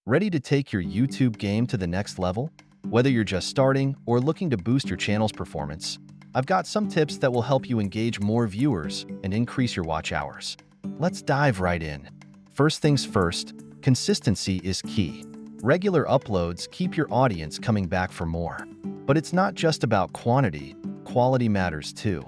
Ready to take your YouTube game to the next level? Whether you're just starting or looking to boost your channel's performance, I've got some tips that will help you engage more viewers and increase your watch hours. Let's dive right in. First things first, consistency is key. Regular uploads keep your audience coming back for more. But it's not just about quantity, quality matters too.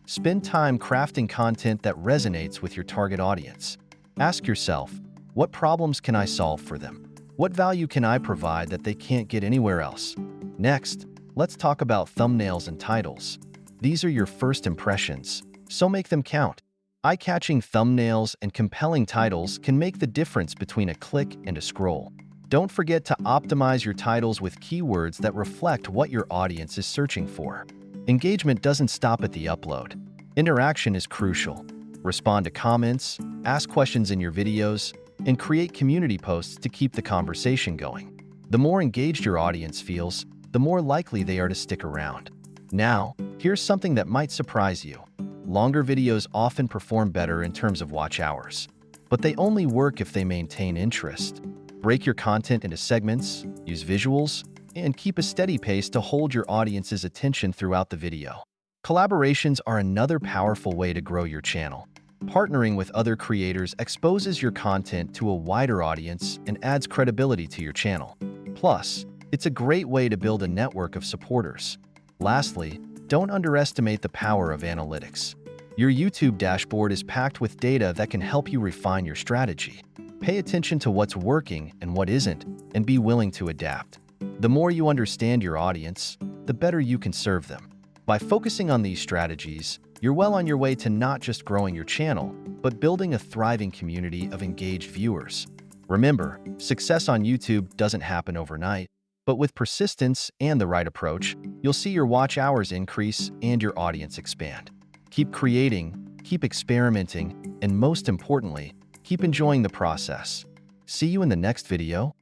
Spend time crafting content that resonates with your target audience. Ask yourself, what problems can I solve for them? What value can I provide that they can't get anywhere else? Next, let's talk about thumbnails and titles. These are your first impressions, so make them count. Eye-catching thumbnails and compelling titles can make the difference between a click and a scroll. Don't forget to optimize your titles with keywords that reflect what your audience is searching for. Engagement doesn't stop at the upload. Interaction is crucial. Respond to comments, ask questions in your videos, and create community posts to keep the conversation going. The more engaged your audience feels, the more likely they are to stick around. Now, here's something that might surprise you. Longer videos often perform better in terms of watch hours, but they only work if they maintain interest. Break your content into segments, use visuals, and keep a steady pace to hold your audience's attention throughout the video. Collaborations are another powerful way to grow your channel. Partnering with other creators exposes your content to a wider audience and adds credibility to your channel. Plus, it's a great way to build a network of supporters. Lastly, don't underestimate the power of analytics. Your YouTube dashboard is packed with data that can help you refine your strategy. Pay attention to what's working and what isn't, and be willing to adapt. The more you understand your audience, the better you can serve them. By focusing on these strategies, you're well on your way to not just growing your channel, but building a thriving community of engaged viewers. Remember, success on YouTube doesn't happen overnight, but with persistence and the right approach, you'll see your watch hours increase and your audience expand. Keep creating, keep experimenting, and most importantly, keep enjoying the process. See you in the next video.